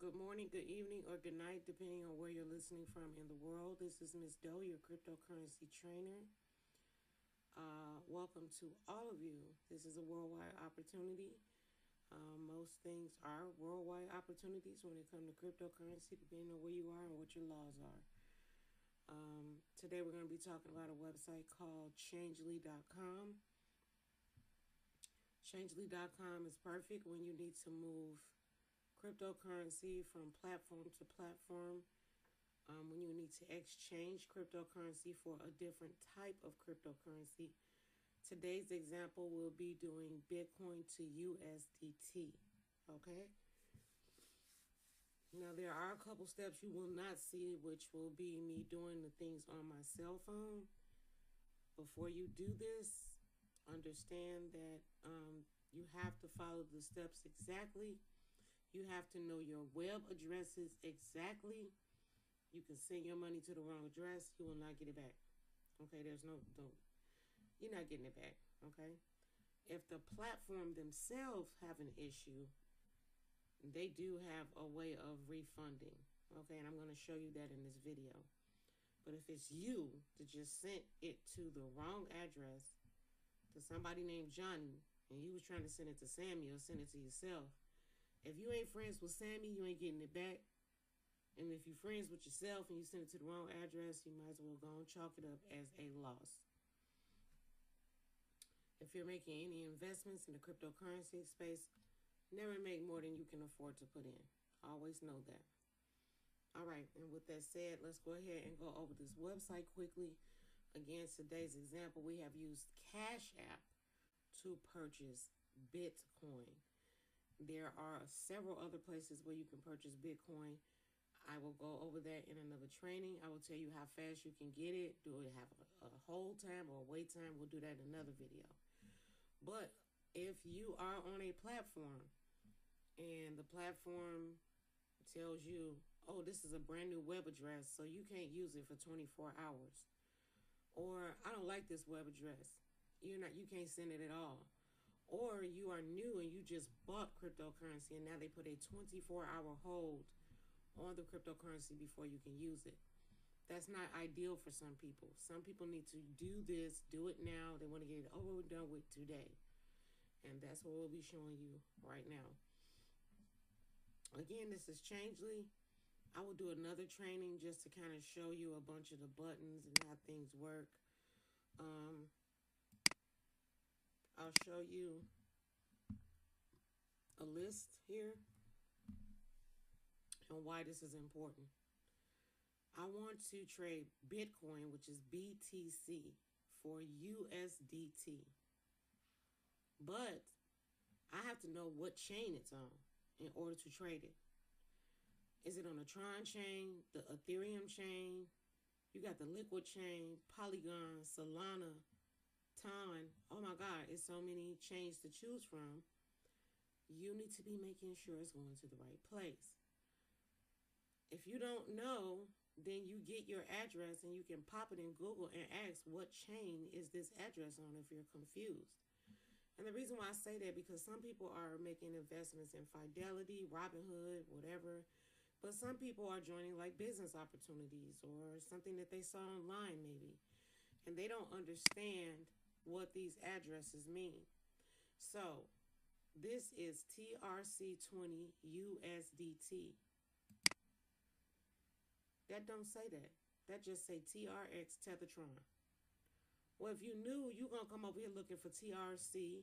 good morning, good evening, or good night, depending on where you're listening from in the world. This is Miss Doe, your cryptocurrency trainer. Welcome to all of you. This is a worldwide opportunity. Most things are worldwide opportunities when it comes to cryptocurrency, depending on where you are and what your laws are. Today we're going to be talking about a website called Changelly.com. Changelly.com is perfect when you need to move cryptocurrency from platform to platform, when you need to exchange cryptocurrency for a different type of cryptocurrency. Today's example will be doing Bitcoin to USDT. Okay? Now, there are a couple steps you will not see, which will be me doing the things on my cell phone. Before you do this, understand that you have to follow the steps exactly. You have to know your web addresses exactly. You can send your money to the wrong address. You will not get it back. Okay, you're not getting it back. Okay. If the platform themselves have an issue, they do have a way of refunding. Okay, and I'm going to show you that in this video. But if it's you that just sent it to the wrong address to somebody named Johnny, and you was trying to send it to Sammy or send it to yourself, if you ain't friends with Sammy, you ain't getting it back. And if you're friends with yourself and you send it to the wrong address, you might as well go and chalk it up as a loss. If you're making any investments in the cryptocurrency space, never make more than you can afford to put in. Always know that. All right, and with that said, let's go ahead and go over this website quickly. Again, today's example, we have used Cash App to purchase Bitcoin. There are several other places where you can purchase Bitcoin. I will go over that in another training. I will tell you how fast you can get it. Do it have a hold time or a wait time? We'll do that in another video. But if you are on a platform and the platform tells you, oh, this is a brand new web address, so you can't use it for 24 hours. Or I don't like this web address. You can't send it at all. Or you are new and you just bought cryptocurrency and now they put a 24-hour hold on the cryptocurrency before you can use it. That's not ideal for some people. Some people need to do this, do it now. They want to get it over and done with today. And that's what we'll be showing you right now. Again, this is Changelly. I will do another training just to kind of show you a bunch of the buttons and how things work. I'll show you a list here and why this is important. I want to trade Bitcoin, which is BTC, for USDT. But I have to know what chain it's on in order to trade it. Is it on the Tron chain, the Ethereum chain? You got the Liquid chain, Polygon, Solana, Ton. Oh my God, it's so many chains to choose from. You need to be making sure it's going to the right place. If you don't know, then you get your address and you can pop it in Google and ask what chain is this address on if you're confused. And the reason why I say that, because some people are making investments in Fidelity, Robinhood, whatever. But some people are joining like business opportunities or something that they saw online maybe. And they don't understand what these addresses mean. So this is TRC20 USDT. That don't say that. That just say TRX Tethertron. Well, if you knew, you're going to come over here looking for TRC20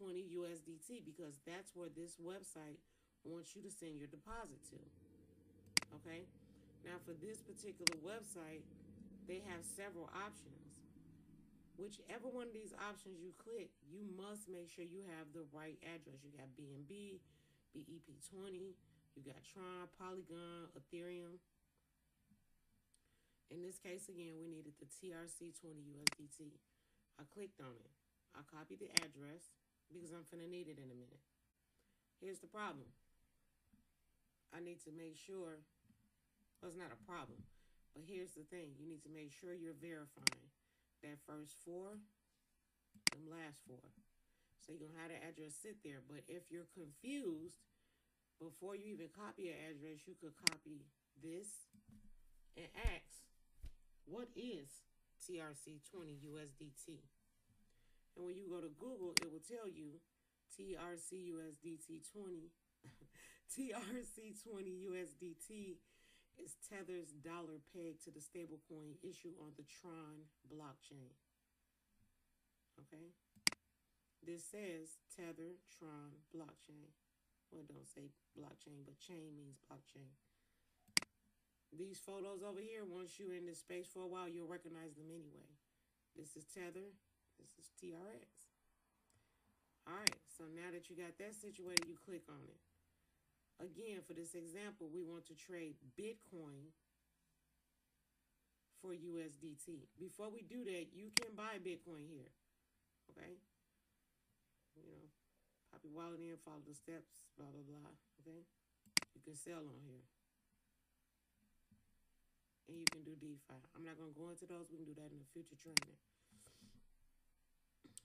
USDT because that's where this website wants you to send your deposit to. Okay? Now, for this particular website, they have several options. Whichever one of these options you click, you must make sure you have the right address. You got BNB, BEP20, you got Tron, Polygon, Ethereum. In this case, again, we needed the TRC20 USDT. I clicked on it. I copied the address because I'm finna need it in a minute. Here's the problem. I need to make sure, well, it's not a problem, but here's the thing. You need to make sure you're verifying that first four, them last four. So you're going to have the address sit there. But if you're confused, before you even copy an address, you could copy this and ask, what is TRC20 USDT? And when you go to Google, it will tell you TRC USDT 20. TRC20 USDT is Tether's dollar pegged to the stablecoin issued on the Tron blockchain. Okay? This says Tether Tron blockchain. Well, it don't say blockchain, but chain means blockchain. These photos over here, once you're in this space for a while, you'll recognize them anyway. This is Tether. This is TRX. All right, so now that you got that situated, you click on it. Again, for this example, we want to trade Bitcoin for USDT. Before we do that, you can buy Bitcoin here. Okay? You know, pop your wallet in, follow the steps, blah, blah, blah. Okay? You can sell on here. And you can do DeFi. I'm not going to go into those. We can do that in the future training.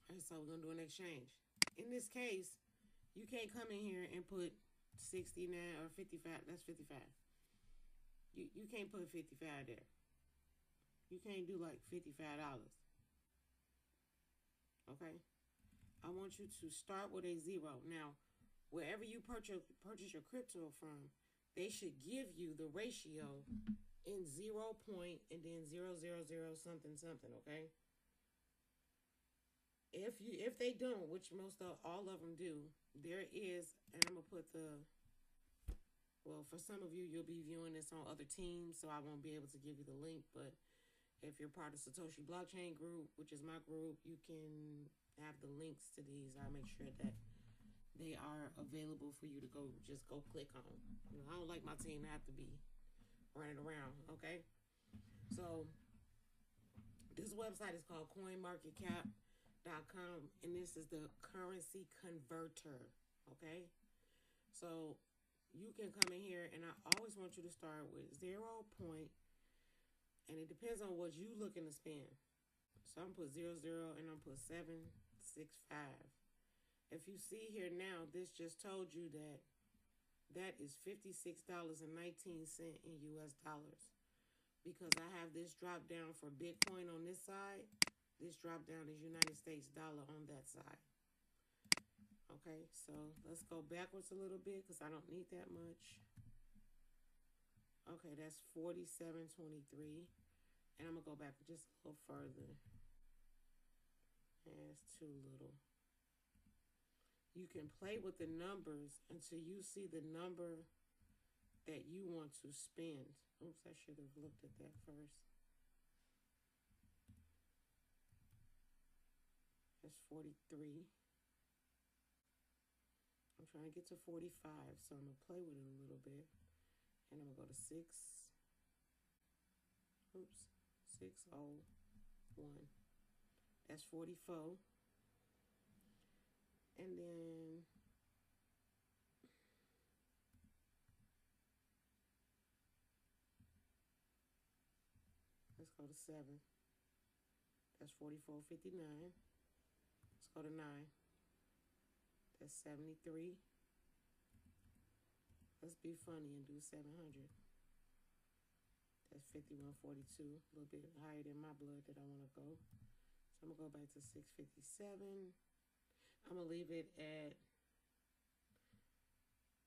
All right, so we're going to do an exchange. In this case, you can't come in here and put 69 or 55. That's 55. You can't put 55 there. You can't do like $55. Okay? I want you to start with a 0. Now, wherever you purchase your crypto from, they should give you the ratio in 0 point and then 000 something something, okay? If they don't, which most of all of them do, there is, and I'm gonna put well, for some of you, you'll be viewing this on other teams, so I won't be able to give you the link, but if you're part of Satoshi Blockchain Group, which is my group, you can have the links to these. I'll make sure that they are available for you to just go click on. You know, I don't like my team to have to be running around, okay? So this website is called CoinMarketCap.com, and this is the currency converter, okay? So you can come in here, and I always want you to start with 0 point, and it depends on what you looking to spend. So I'm gonna put 00, and I'm gonna put 765. If you see here now, this just told you that is $56.19 in US dollars. Because I have this drop down for Bitcoin on this side. This drop down is United States dollar on that side. Okay, so let's go backwards a little bit because I don't need that much. Okay, that's 47.23. And I'm going to go back just a little further. That's too little. You can play with the numbers until you see the number that you want to spend. Oops, I should have looked at that first. That's 43. I'm trying to get to 45, so I'm going to play with it a little bit. And I'm going to go to 601. That's 44. And then let's go to 7. That's 44.59. Let's go to 9. That's 73. Let's be funny and do 700. That's 51.42. A little bit higher than my blood that I want to go. So I'm going to go back to 657. I'm going to leave it at,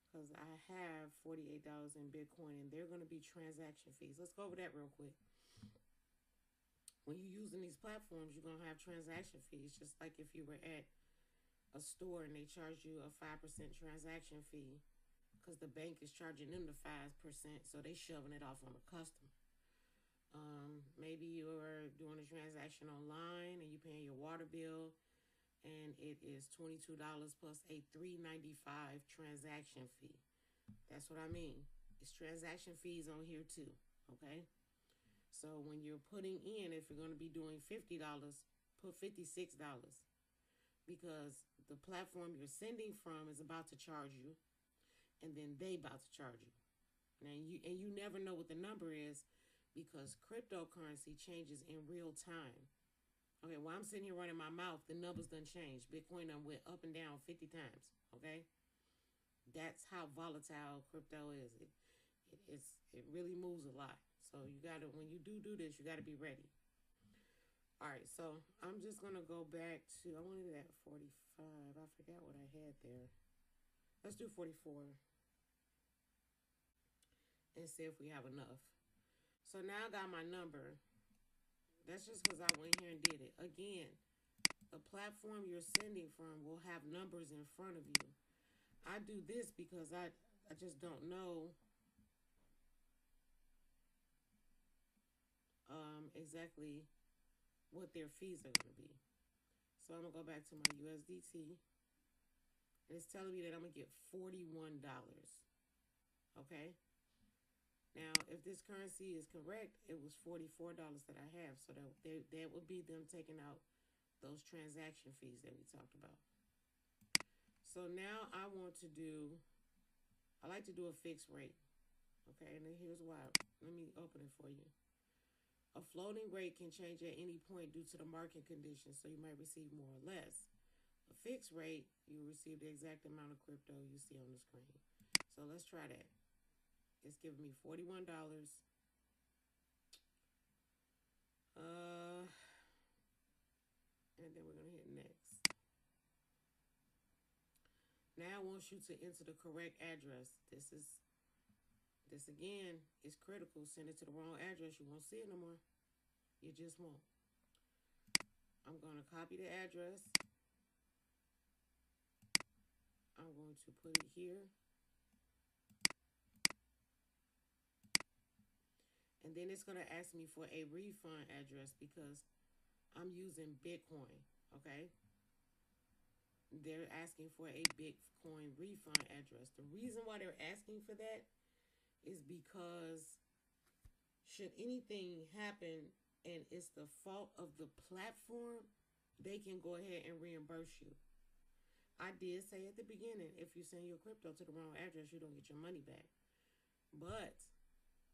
because I have $48 in Bitcoin, and they're going to be transaction fees. Let's go over that real quick. When you're using these platforms, you're going to have transaction fees, just like if you were at a store and they charge you a 5% transaction fee because the bank is charging them the 5%, so they shoving it off on the customer. Maybe you're doing a transaction online and you're paying your water bill, and it is $22 plus a $3.95 transaction fee. That's what I mean. It's transaction fees on here too, okay? So when you're putting in, if you're going to be doing $50, put $56 because the platform you're sending from is about to charge you, and then they about to charge you. Now you never know what the number is because cryptocurrency changes in real time. Okay, while I'm sitting here running my mouth, the numbers done changed. Bitcoin done went up and down 50 times, okay? That's how volatile crypto is. It really moves a lot. So you gotta, when you do this, you gotta be ready. All right, so I'm just gonna go back to, I wanted it at 45. I forgot what I had there. Let's do 44 and see if we have enough. So now I got my number. That's just because I went here and did it. Again, the platform you're sending from will have numbers in front of you. I do this because I just don't know exactly what their fees are going to be. So I'm going to go back to my USDT. And it's telling me that I'm going to get $41. Okay? Now, if this currency is correct, it was $44 that I have. So that would be them taking out those transaction fees that we talked about. So now I like to do a fixed rate. Okay, and then here's why. Let me open it for you. A floating rate can change at any point due to the market conditions, so you might receive more or less. A fixed rate, you receive the exact amount of crypto you see on the screen. So let's try that. It's giving me $41. And then we're going to hit next. Now I want you to enter the correct address. This again is critical. Send it to the wrong address. You won't see it no more. You just won't. I'm going to copy the address. I'm going to put it here. And then it's going to ask me for a refund address because I'm using Bitcoin, okay? They're asking for a Bitcoin refund address. The reason why they're asking for that is because should anything happen and it's the fault of the platform, they can go ahead and reimburse you. I did say at the beginning, if you send your crypto to the wrong address, you don't get your money back. But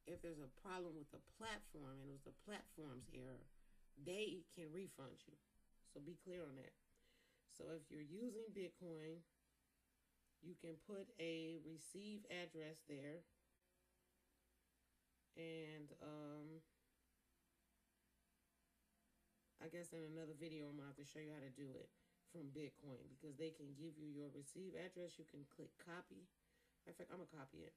if there's a problem with the platform and it was the platform's error, they can refund you. So be clear on that. So if you're using Bitcoin, you can put a receive address there. And I guess in another video, I'm going to have to show you how to do it from Bitcoin because they can give you your receive address. You can click copy. In fact, I'm going to copy it.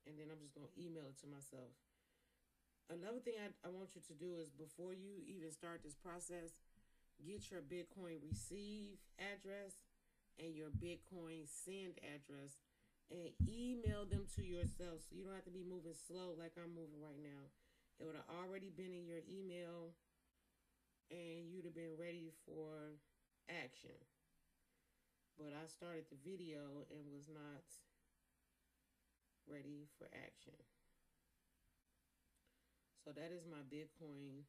And then I'm just going to email it to myself. Another thing I want you to do is before you even start this process, get your Bitcoin receive address and your Bitcoin send address and email them to yourself so you don't have to be moving slow like I'm moving right now. It would have already been in your email and you'd have been ready for action. But I started the video and was not ready for action. So that is my Bitcoin.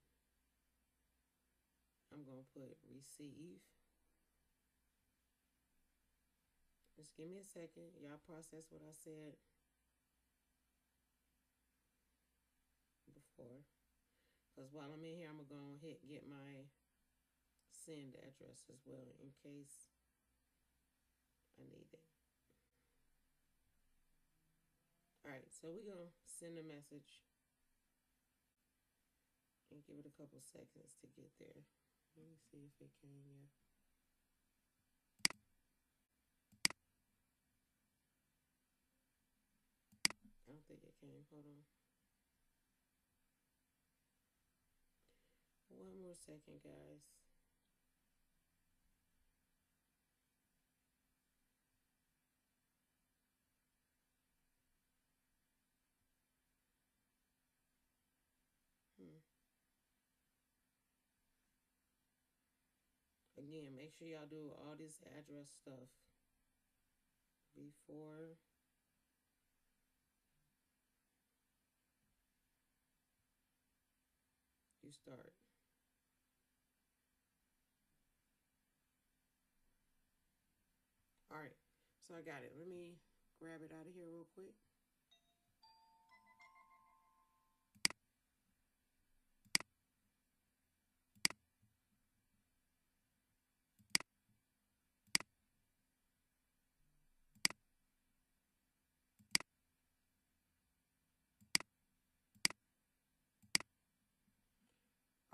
I'm going to put receive. Just give me a second. Y'all process what I said before. Because while I'm in here, I'm going to go ahead and get my send address as well in case I need it. All right, so we're going to send a message. And give it a couple seconds to get there. Let me see if it came yet. I don't think it came. Hold on. One more second, guys. Again, make sure y'all do all this address stuff before you start. All right, so I got it. Let me grab it out of here real quick.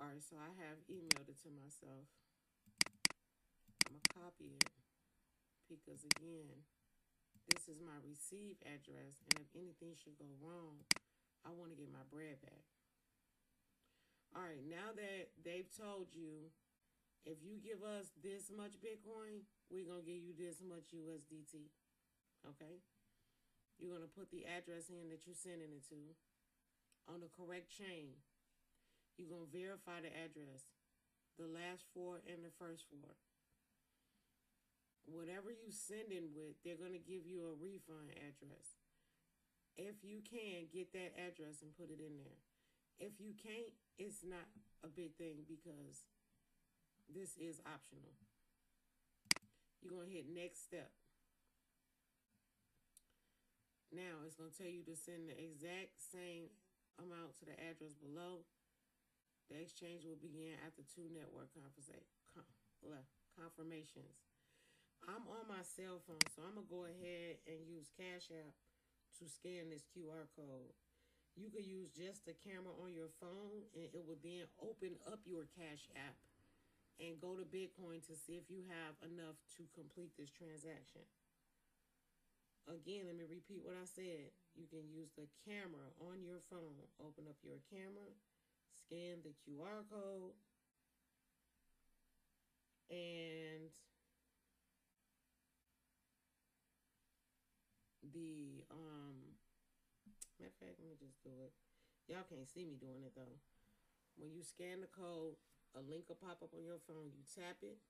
All right, so I have emailed it to myself. I'm going to copy it because, again, this is my receive address, and if anything should go wrong, I want to get my bread back. All right, now that they've told you, if you give us this much Bitcoin, we're going to give you this much USDT. Okay? You're going to put the address in that you're sending it to on the correct chain. You're going to verify the address, the last four and the first four. Whatever you send in with, they're going to give you a refund address. If you can, get that address and put it in there. If you can't, it's not a big thing because this is optional. You're going to hit next step. Now, it's going to tell you to send the exact same amount to the address below. The exchange will begin after 2 network confirmations. I'm on my cell phone, so I'm going to go ahead and use Cash App to scan this QR code. You could use just the camera on your phone, and it will then open up your Cash App and go to Bitcoin to see if you have enough to complete this transaction. Again, let me repeat what I said. You can use the camera on your phone. Open up your camera, scan the QR code, and matter of fact, let me just do it. Y'all can't see me doing it though. When you scan the code, a link will pop up on your phone. You tap it.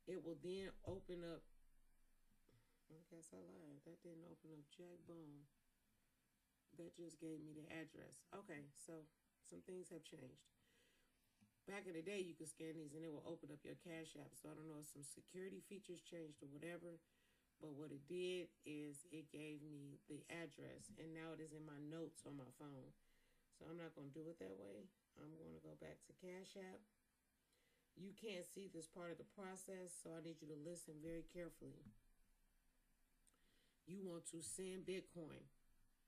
It will then open up. I guess I lied. That didn't open up jack bone. That just gave me the address. Okay, so some things have changed. Back in the day, you could scan these and it will open up your Cash App. So I don't know if some security features changed or whatever. But what it did is it gave me the address. And now it is in my notes on my phone. So I'm not going to do it that way. I'm going to go back to Cash App. You can't see this part of the process, so I need you to listen very carefully. You want to send Bitcoin,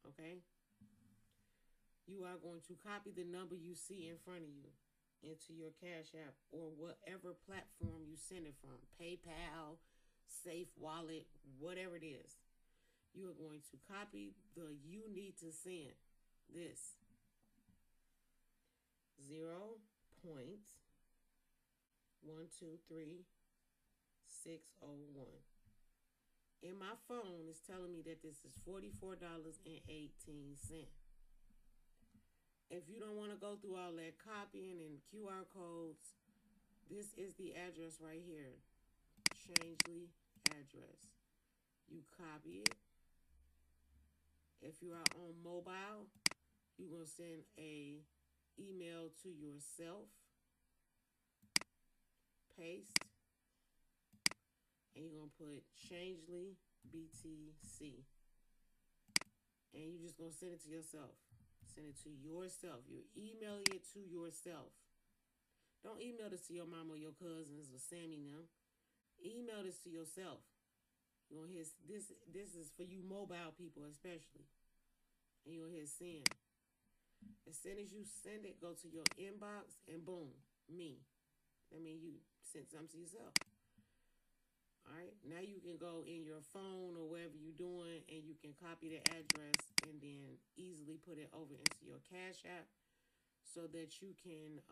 okay? You are going to copy the number you see in front of you into your Cash App or whatever platform you send it from, PayPal, Safe Wallet, whatever it is. You are going to copy the you need to send this 0.123601. In my phone, it's telling me that this is $44.18. If you don't want to go through all that copying and QR codes, this is the address right here. Changelly address. You copy it. If you are on mobile, you're going to send a email to yourself. Paste. And you're going to put Changelly BTC. And you're just going to send it to yourself. Send it to yourself. You're emailing it to yourself. Don't email this to your mama or your cousins or Sammy and them. Email this to yourself. You're going to hit this. This is for you mobile people especially. And you're going to hit send. As soon as you send it, go to your inbox and boom, me. That means you sent something to yourself. All right, now you can go in your phone or wherever you're doing and you can copy the address and then easily put it over into your Cash App so that you can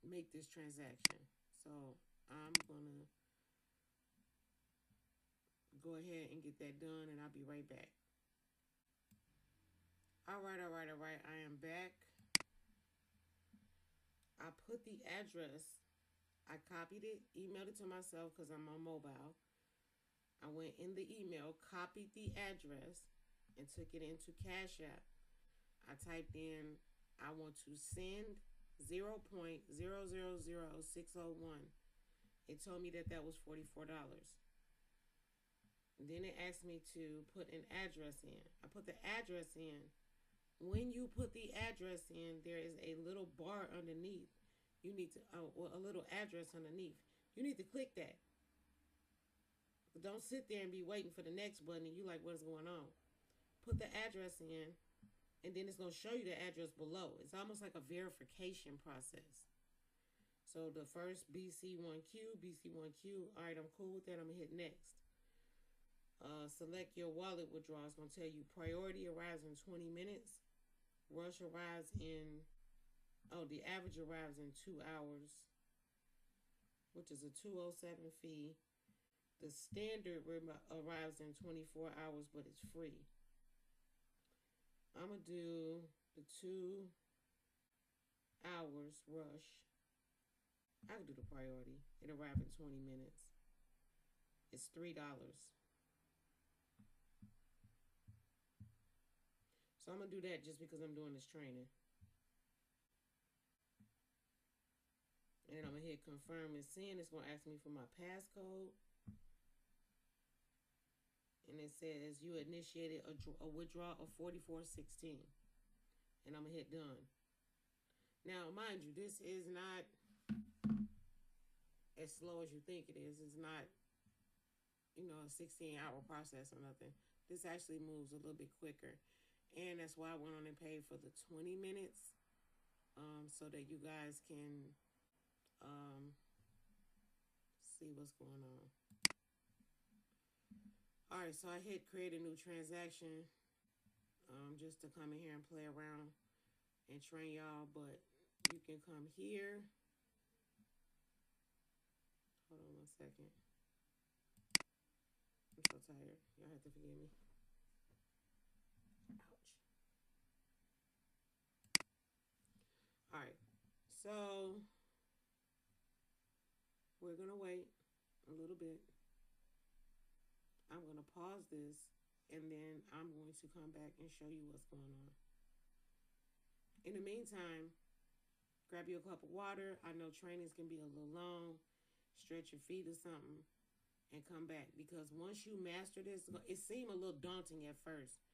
make this transaction. So I'm going to go ahead and get that done and I'll be right back. All right. I am back. I put the address, I copied it, emailed it to myself because I'm on mobile. I went in the email, copied the address, and took it into Cash App. I typed in, I want to send 0.000601. It told me that was $44. Then it asked me to put an address in. I put the address in. When you put the address in, there is a little bar underneath. You need to, a little address underneath. You need to click that. But don't sit there and be waiting for the next button and you like, what is going on? Put the address in And then it's going to show you the address below. It's almost like a verification process. So the first BC1Q. All right, I'm cool with that. I'm going to hit next. Select your wallet withdrawal. It's going to tell you priority arrives in 20 minutes. Rush arrives in, the average arrives in 2 hours, which is a $207 fee. The standard arrives in 24 hours, but it's free. I'm going to do the 2 hours rush. I can do the priority. It arrived in 20 minutes. It's $3. So I'm going to do that just because I'm doing this training. And I'm going to hit confirm and send. It's going to ask me for my passcode. And it says you initiated a withdrawal of $44.16. And I'm going to hit done. Now, mind you, this is not as slow as you think it is. It's not, a 16-hour process or nothing. This actually moves a little bit quicker. And that's why I went on and paid for the 20 minutes so that you guys can see what's going on. All right, so I hit create a new transaction just to come in here and play around and train y'all, but you can come here. Hold on 1 second. I'm so tired. Y'all have to forgive me. Ouch. All right, so we're going to wait a little bit. I'm going to pause this, and then I'm going to come back and show you what's going on. In the meantime, grab you a cup of water. I know trainings can be a little long. Stretch your feet or something and come back. Because once you master this, it seemed a little daunting at first.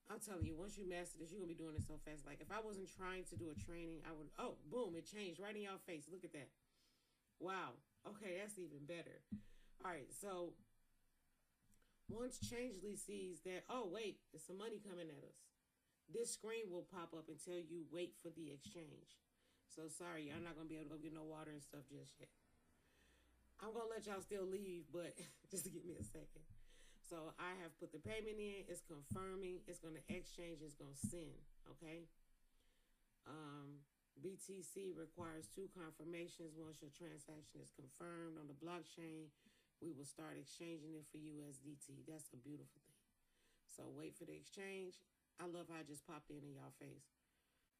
I'm telling you, once you master this, you're going to be doing it so fast. Like, if I wasn't trying to do a training, I would, boom, it changed right in your face. Look at that. Wow. Okay, that's even better. All right, so once Changelly sees that, wait, there's some money coming at us, this screen will pop up and tell you wait for the exchange. So sorry, I'm not going to be able to go get no water and stuff just yet. I'm going to let y'all still leave, but just give me a second. So I have put the payment in. It's confirming. It's going to exchange. It's going to send, okay? BTC requires 2 confirmations. Once your transaction is confirmed on the blockchain, we will start exchanging it for USDT. That's a beautiful thing. So wait for the exchange. I love how I just popped in y'all face.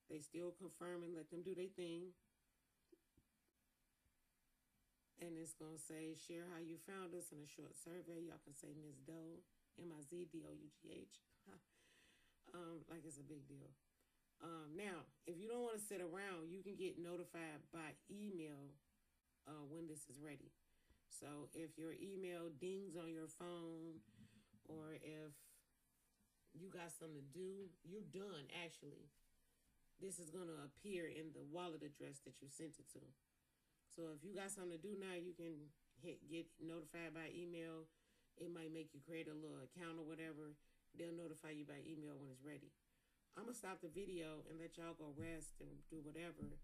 They still confirming. Let them do their thing. And it's going to say, share how you found us in a short survey. Y'all can say Ms. Doe, MIZDOUGH. Like it's a big deal. Now, if you don't want to sit around, you can get notified by email when this is ready. So if your email dings on your phone, or if you got something to do, you're done, actually. This is going to appear in the wallet address that you sent it to. So if you got something to do now, you can get notified by email. It might make you create a little account or whatever. They'll notify you by email when it's ready. I'm going to stop the video and let y'all go rest and do whatever.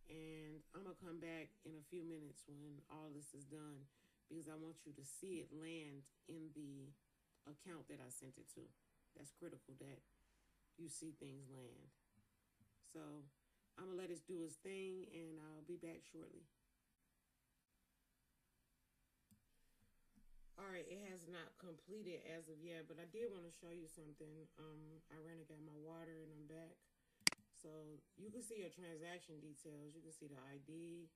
And I'm going to come back in a few minutes when all this is done, because I want you to see it land in the account that I sent it to. That's critical that you see things land. So I'm going to let it do its thing, and I'll be back shortly. All right, it has not completed as of yet, but I did want to show you something. I ran and got my water, and I'm back. So you can see your transaction details. You can see the ID,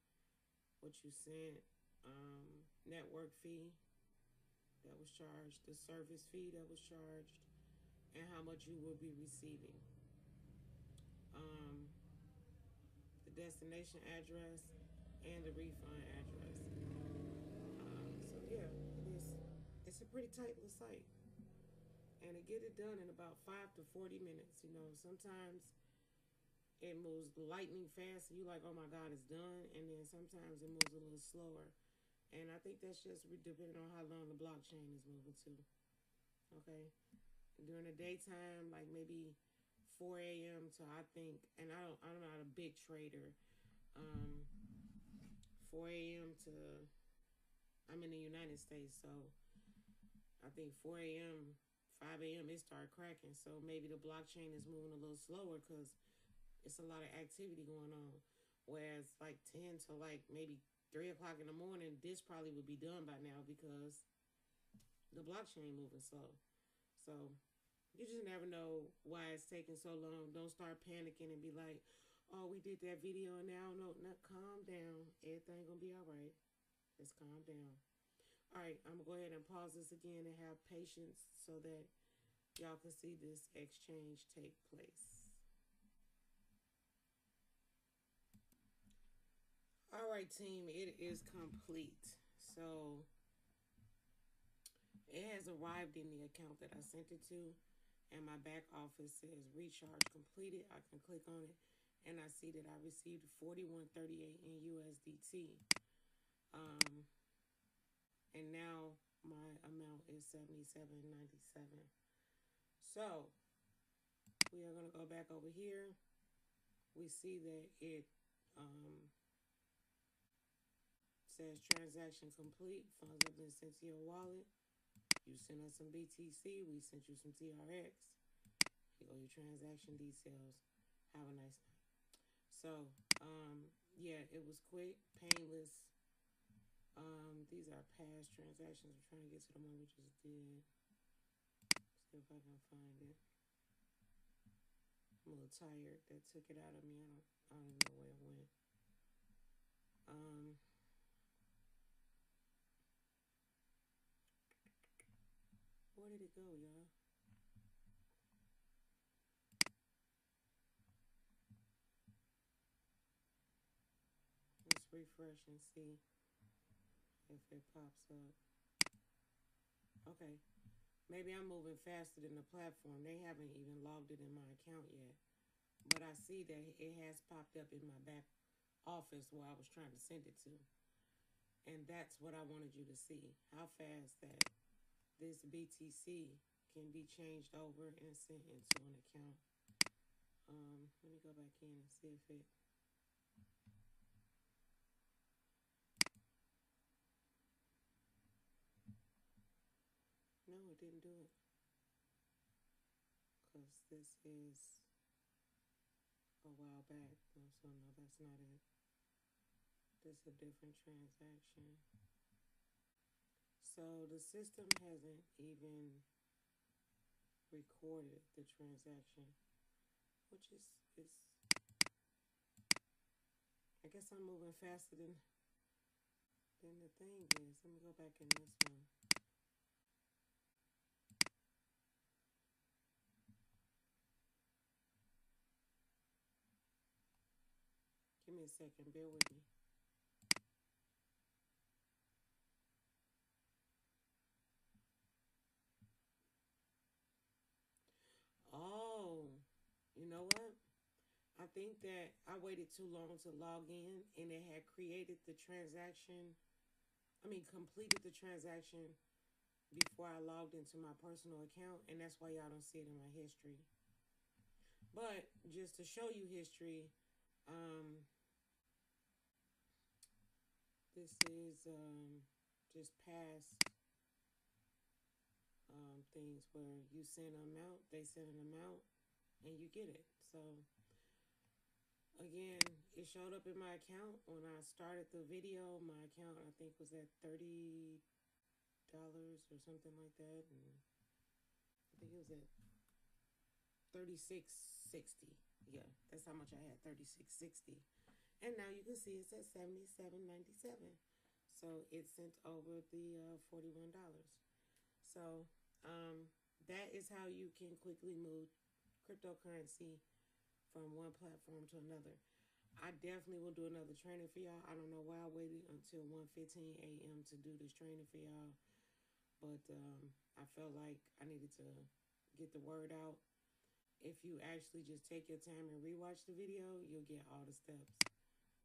what you sent, network fee that was charged, the service fee that was charged, and how much you will be receiving. The destination address and the refund address. So yeah, it's a pretty tight little site. And to get it done in about 5 to 40 minutes, sometimes it moves lightning fast, and you're like, oh my God, it's done. And then sometimes it moves a little slower. And I think that's just depending on how long the blockchain is moving to. Okay? During the daytime, like maybe 4 a.m. to I think, and I'm not a big trader. Um, 4 a.m. to I'm in the United States, so I think 4 a.m., 5 a.m. it started cracking. So maybe the blockchain is moving a little slower because it's a lot of activity going on. Whereas like 10 to like maybe 3 o'clock in the morning, this probably would be done by now because the blockchain moving slow. So you just never know why it's taking so long. Don't start panicking and be like, oh, we did that video and now no, calm down. Everything gonna be all right. Just calm down. All right, I'm gonna go ahead and pause this again and have patience so that y'all can see this exchange take place. All right, team, it is complete. So it has arrived in the account that I sent it to, and my back office says recharge completed. I can click on it, and I see that I received 41.38 in USDT. And now my amount is 77.97. So we are going to go back over here. We see that it says transaction complete. Funds have been sent to your wallet. You sent us some BTC. We sent you some TRX. Here go your transaction details. Have a nice night. So, yeah, it was quick, painless. These are past transactions. I'm trying to get to the one we just did. See if I can find it. I'm a little tired. That took it out of me. I don't even know where it went. Where did it go, y'all? Let's refresh and see if it pops up. Okay. Maybe I'm moving faster than the platform. They haven't even logged it in my account yet. But I see that it has popped up in my back office where I was trying to send it to. And that's what I wanted you to see. How fast that this BTC can be changed over and sent into an account. Let me go back in and see if it... No, it didn't do it. Because this is a while back. No, so no, that's not it. This is a different transaction. So the system hasn't even recorded the transaction, which is I guess I'm moving faster than the thing is. Let me go back in this one. Give me a second, bear with me. Oh, you know what? I think that I waited too long to log in and it had created the transaction. Completed the transaction before I logged into my personal account, and that's why y'all don't see it in my history. But just to show you history, this is just past things where you send an amount, they send an amount, and you get it. So again, it showed up in my account when I started the video. My account, I think, was at $30 or something like that, and I think it was at $36.60. Yeah, that's how much I had, $36.60. And now you can see it's at $77.97. So it sent over the $41. So that is how you can quickly move cryptocurrency from one platform to another. I definitely will do another training for y'all. I don't know why I waited until 1:15 a.m. to do this training for y'all, but I felt like I needed to get the word out. If you actually just take your time and rewatch the video, you'll get all the steps.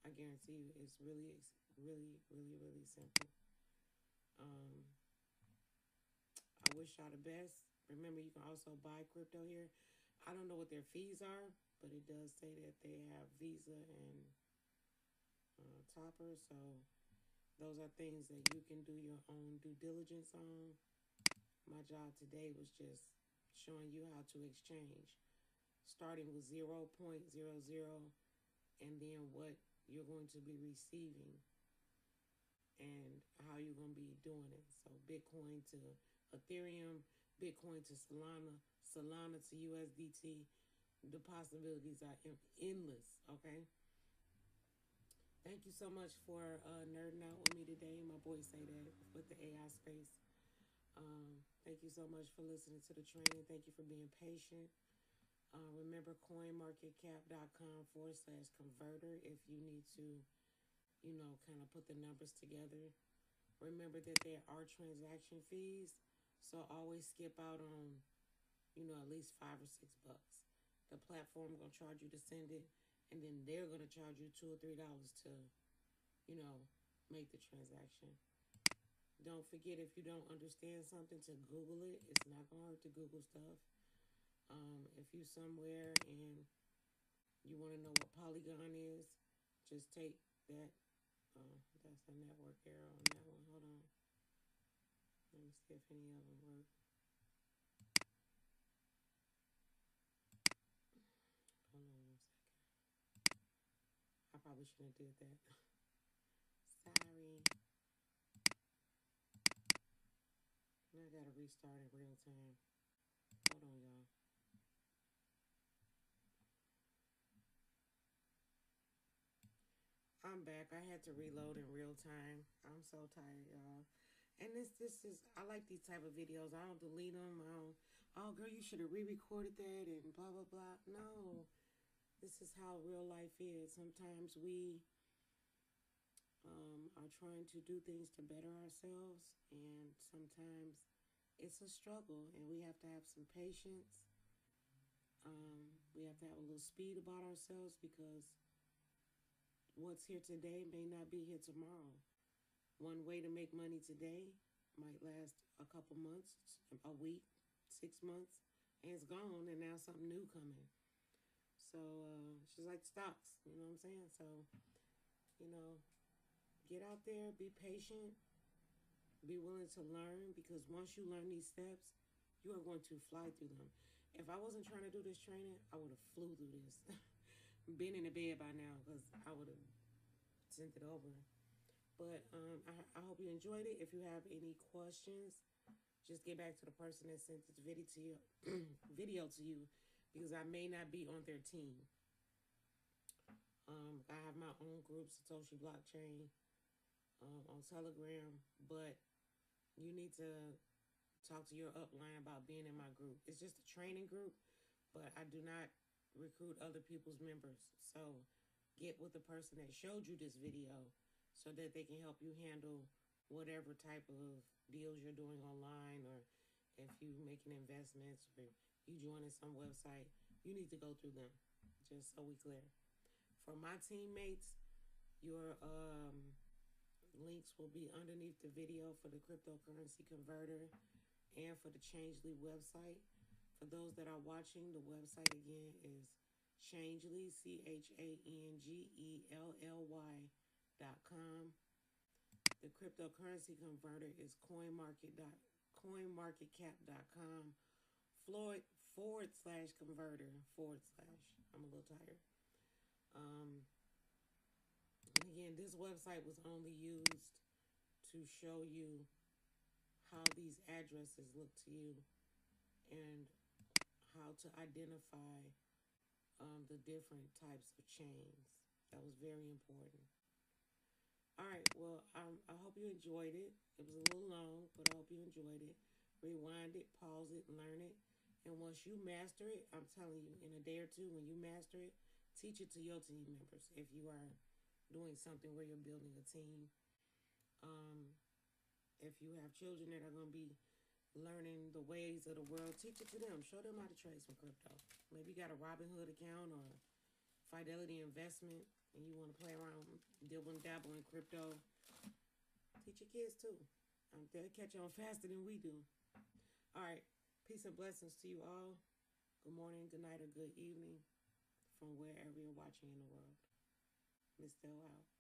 I guarantee you, it's really, really, really, really simple. I wish y'all the best. Remember, you can also buy crypto here. I don't know what their fees are, but it does say that they have Visa and Topper. So those are things that you can do your own due diligence on. My job today was just showing you how to exchange, starting with 0.00 and then what you're going to be receiving and how you're going to be doing it. So Bitcoin to Ethereum, Bitcoin to Solana, Solana to USDT. The possibilities are endless, okay? Thank you so much for nerding out with me today. My boys say that with the AI space. Thank you so much for listening to the training. Thank you for being patient. Remember coinmarketcap.com/converter if you need to, kind of put the numbers together. Remember that there are transaction fees, so always skip out on, at least $5 or $6. The platform gonna charge you to send it, and then they're gonna charge you $2 or $3 to, make the transaction. Don't forget, if you don't understand something, to Google it. It's not gonna hurt to Google stuff. If you somewhere and you want to know what Polygon is, just take that. That's the network arrow on that one. Hold on. Let me see if any of them work. Hold on 1 second. I probably shouldn't have did that. Sorry. Now I gotta restart in real time. Hold on, y'all. I'm back. I had to reload in real time. I'm so tired, y'all. And this is, I like these type of videos. I don't delete them. I don't, oh girl, you should have re-recorded that and blah, blah, blah. No, this is how real life is. Sometimes we are trying to do things to better ourselves, and sometimes it's a struggle, and we have to have some patience. We have to have a little speed about ourselves, because what's here today may not be here tomorrow. One way to make money today might last a couple months, a week, 6 months, and it's gone, and now something new coming. So it's just like stocks, you know what I'm saying? So, get out there, be patient, be willing to learn, because once you learn these steps, you are going to fly through them. If I wasn't trying to do this training, I would have flew through this. Been in the bed by now, because I would have sent it over. But I hope you enjoyed it. If you have any questions, just get back to the person that sent this video to you, because I may not be on their team. I have my own group, Satoshi Blockchain, on Telegram, but you need to talk to your upline about being in my group. It's just a training group, but I do not recruit other people's members. So get with the person that showed you this video so that they can help you handle whatever type of deals you're doing online, or if you're making investments, or you joining some website, you need to go through them, just so we clear. For my teammates, your links will be underneath the video for the cryptocurrency converter and for the Changelly website. For those that are watching, the website again is Changelly, CHANGELLY.com. The cryptocurrency converter is coinmarketcap.com /converter / I'm a little tired. And again, this website was only used to show you how these addresses look to you and how to identify the different types of chains. That was very important. All right, well, I hope you enjoyed it. It was a little long, but I hope you enjoyed it. Rewind it, pause it, learn it. And once you master it, I'm telling you, in a day or two, when you master it, teach it to your team members if you are doing something where you're building a team. If you have children that are going to be learning the ways of the world, teach it to them. Show them how to trade some crypto. Maybe you got a Robinhood account or Fidelity Investment, and you want to play around, dibble and dabble in crypto. Teach your kids too. They'll catch on faster than we do. All right. Peace and blessings to you all. good morning, good night, or good evening from wherever you're watching in the world. Miss Del out.